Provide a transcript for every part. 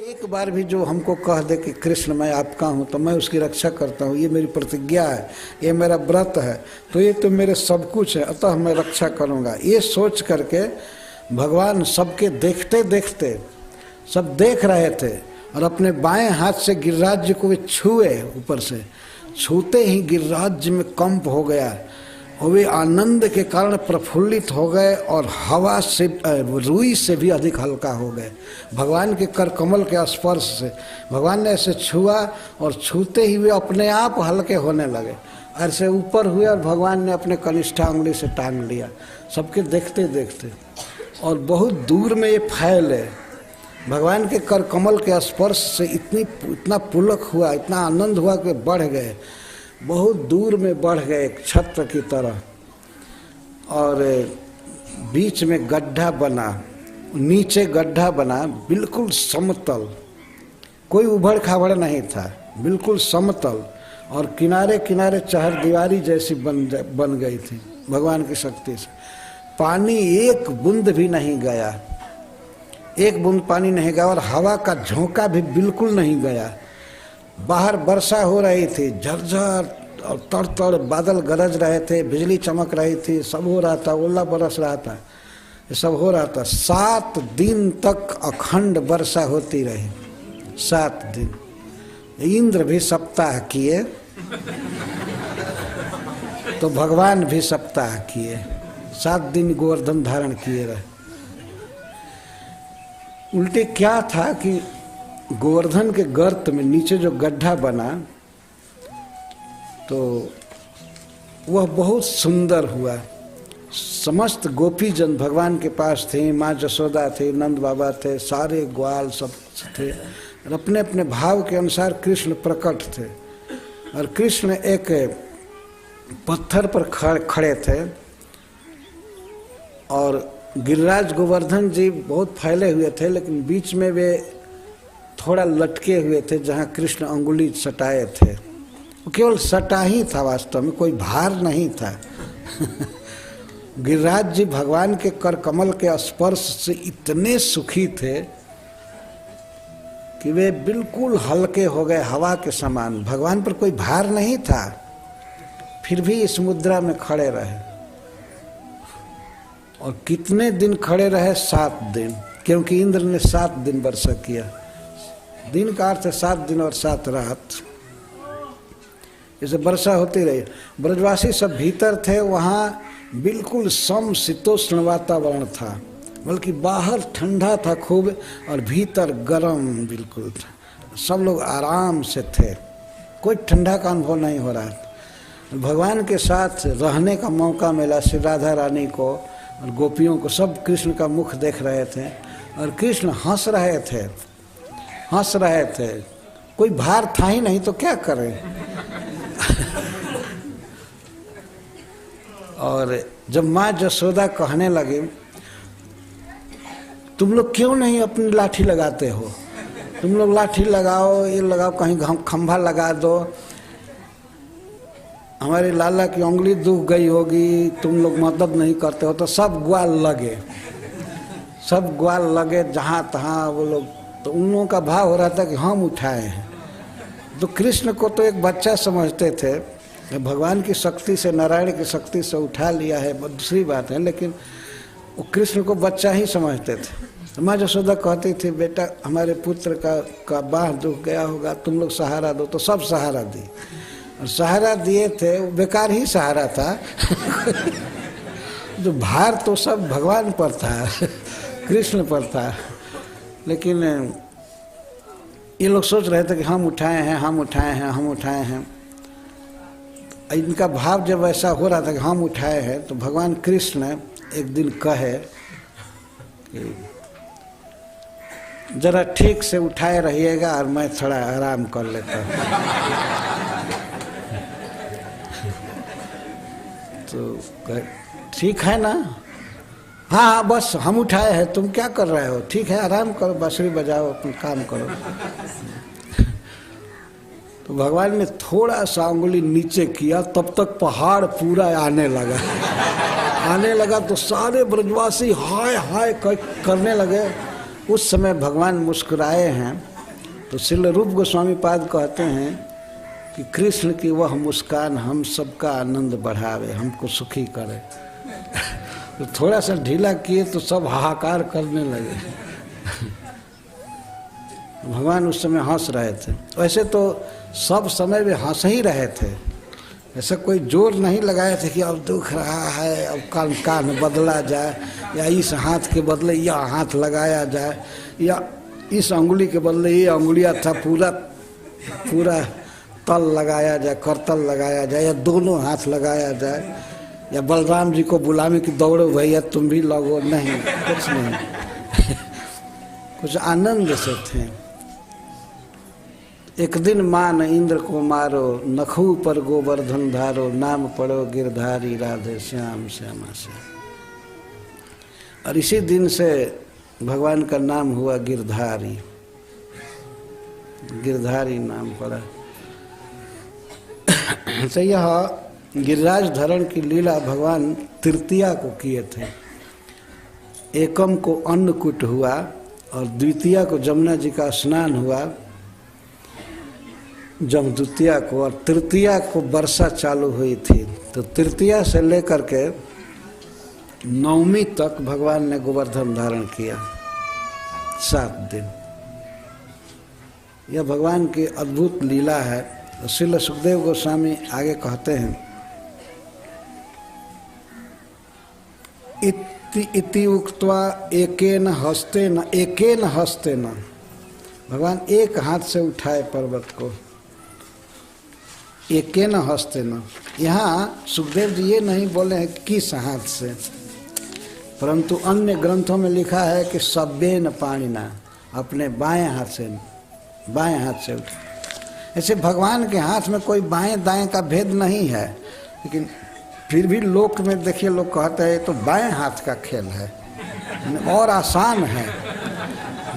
एक बार भी जो हमको कह दे कि कृष्ण मैं आपका हूँ तो मैं उसकी रक्षा करता हूँ, ये मेरी प्रतिज्ञा है, ये मेरा व्रत है, तो ये तो मेरे सब कुछ है, अतः मैं रक्षा करूँगा। ये सोच करके भगवान सबके देखते देखते सब देख रहे थे और अपने बाएं हाथ से गिरिराज जी को वे छुए, ऊपर से छूते ही गिरिराज जी में कंप हो गया और वे आनंद के कारण प्रफुल्लित हो गए और हवा से रुई से भी अधिक हल्का हो गए भगवान के कर कमल के स्पर्श से। भगवान ने ऐसे छुआ और छूते ही वे अपने आप हल्के होने लगे, ऐसे ऊपर हुए और भगवान ने अपने कनिष्ठा उंगली से टांग लिया सबके देखते देखते। और बहुत दूर में ये फैले भगवान के कर कमल के स्पर्श से इतना पुलक हुआ, इतना आनंद हुआ कि बढ़ गए, बहुत दूर में बढ़ गए एक छत्र की तरह। और बीच में गड्ढा बना, नीचे गड्ढा बना, बिल्कुल समतल, कोई उबड़ खाबड़ नहीं था, बिल्कुल समतल। और किनारे किनारे चहरदीवारी जैसी बन गई थी भगवान की शक्ति से। पानी एक बूंद भी नहीं गया, एक बूंद पानी नहीं गया और हवा का झोंका भी बिल्कुल नहीं गया। बाहर वर्षा हो रही थी, झरझर और तड़ बादल गरज रहे थे, बिजली चमक रही थी, सब हो रहा था, ओला बरस रहा था, ये सब हो रहा था। 7 दिन तक अखंड वर्षा होती रही, 7 दिन। इंद्र भी सप्ताह किए तो भगवान भी सप्ताह किए, 7 दिन गोवर्धन धारण किए रहे। उल्टे क्या था कि गोवर्धन के गर्त में नीचे जो गड्ढा बना तो वह बहुत सुंदर हुआ। समस्त गोपीजन भगवान के पास थे, माँ जसोदा थे, नंद बाबा थे, सारे ग्वाल सब थे और अपने अपने भाव के अनुसार कृष्ण प्रकट थे। और कृष्ण एक पत्थर पर खड़े थे और गिरिराज गोवर्धन जी बहुत फैले हुए थे, लेकिन बीच में वे थोड़ा लटके हुए थे जहाँ कृष्ण अंगुली सटाए थे। वो केवल सटा ही था, वास्तव में कोई भार नहीं था। गिरिराज जी भगवान के कर कमल के स्पर्श से इतने सुखी थे कि वे बिल्कुल हल्के हो गए, हवा के समान। भगवान पर कोई भार नहीं था, फिर भी इस मुद्रा में खड़े रहे। और कितने दिन खड़े रहे? 7 दिन, क्योंकि इंद्र ने 7 दिन वर्षा किया। दिन का अर्थ है 7 दिन और 7 रात, इसे वर्षा होती रही। ब्रजवासी सब भीतर थे, वहाँ बिल्कुल समशीतोष्ण वातावरण था, बल्कि बाहर ठंडा था खूब और भीतर गर्म बिल्कुल था। सब लोग आराम से थे, कोई ठंडा का अनुभव नहीं हो रहा था। भगवान के साथ रहने का मौका मिला श्री राधा रानी को और गोपियों को। सब कृष्ण का मुख देख रहे थे और कृष्ण हंस रहे थे, कोई भार था ही नहीं तो क्या करें। और जब माँ जसोदा कहने लगी, तुम लोग क्यों नहीं अपनी लाठी लगाते हो, तुम लोग लाठी लगाओ, ये लगाओ, कहीं खंभा लगा दो, हमारे लाला की उंगली दुख गई होगी, तुम लोग मदद नहीं करते हो। तो सब ग्वाल लगे जहाँ तहाँ वो लोग। तो उन लोगों का भाव हो रहा था कि हम उठाए हैं। तो कृष्ण को तो एक बच्चा समझते थे, भगवान की शक्ति से, नारायण की शक्ति से उठा लिया है, दूसरी बात है, लेकिन वो कृष्ण को बच्चा ही समझते थे। माँ जसोदा कहती थी, बेटा हमारे पुत्र का बाह दुख गया होगा, तुम लोग सहारा दो। तो सब सहारा दी और सहारा दिए थे, बेकार ही सहारा था। जो भार तो सब भगवान पर था, कृष्ण पर था। लेकिन ये लोग सोच रहे थे कि हम उठाए हैं। इनका भाव जब ऐसा हो रहा था कि हम उठाए हैं, तो भगवान कृष्ण एक दिन कहे कि जरा ठीक से उठाए रहिएगा और मैं थोड़ा आराम कर लेता हूँ। तो ठीक है ना, हाँ बस हम उठाए हैं, तुम क्या कर रहे हो, ठीक है आराम करो, बांसुरी बजाओ, अपना काम करो। तो भगवान ने थोड़ा सा अंगुली नीचे किया, तब तक पहाड़ पूरा आने लगा। आने लगा तो सारे ब्रजवासी हाय हाय करने लगे। उस समय भगवान मुस्कुराए हैं। तो श्रील रूप गोस्वामी पाद कहते हैं कि कृष्ण की वह मुस्कान हम सबका आनंद बढ़ावे, हमको सुखी करे। तो थोड़ा सा ढीला किए तो सब हाहाकार करने लगे। भगवान उस समय हंस रहे थे। वैसे तो सब समय वे हंस ही रहे थे, ऐसा कोई जोर नहीं लगाए थे कि अब दुख रहा है अब कान बदला जाए, या इस हाथ के बदले यह हाथ लगाया जाए, या इस अंगुली के बदले ये अंगुलियाँ था पूरा तल लगाया जाए, करतल लगाया जाए, या दोनों हाथ लगाया जाए, या बलराम जी को बुलावे कि दौड़ो भैया तुम भी लगो। नहीं, कुछ नहीं। कुछ आनंद से थे। एक दिन मान इंद्र को मारो, नखू पर गोवर्धन धारो, नाम पढ़ो गिरधारी राधे श्याम श्यामा श्याम। और इसी दिन से भगवान का नाम हुआ गिरधारी, गिरधारी नाम पड़ा। तो यह गिरिराज धरण की लीला भगवान तृतीया को किए थे। एकम को अन्नकूट हुआ और द्वितीया को जमुना जी का स्नान हुआ जमदूतिया को, और तृतीया को वर्षा चालू हुई थी। तो तृतीया से लेकर के नवमी तक भगवान ने गोवर्धन धारण किया, 7 दिन। यह भगवान की अद्भुत लीला है। श्रील सुखदेव गोस्वामी आगे कहते हैं, इति उक्त्वा एकेन हस्तेन, भगवान एक हाथ से उठाए पर्वत को, एकेन हस्तेन। यहाँ सुखदेव जी ये नहीं बोले हैं किस हाथ से, परंतु अन्य ग्रंथों में लिखा है कि सब्बेन पाणिना, अपने बाएं हाथ से उठा। ऐसे भगवान के हाथ में कोई बाएं दाएं का भेद नहीं है, लेकिन फिर भी लोक में देखिए लोग कहते हैं तो बाएं हाथ का खेल है और आसान है,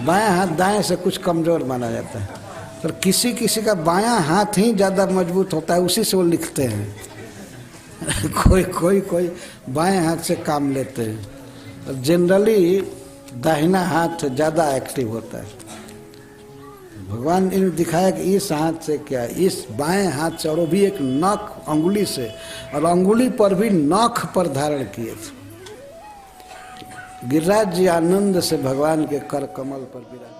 बाएं हाथ दाएं से कुछ कमज़ोर माना जाता है। पर किसी किसी का बायां हाथ ही ज़्यादा मजबूत होता है, उसी से वो लिखते हैं। कोई बाएं हाथ से काम लेते हैं, और जनरली दाहिना हाथ ज़्यादा एक्टिव होता है। भगवान ने दिखाया कि इस हाथ से क्या, इस बाएं हाथ से, और वो भी एक नख अंगुली से, और अंगुली पर भी नख पर धारण किए थे। गिरिराज जी आनंद से भगवान के कर कमल पर विराज।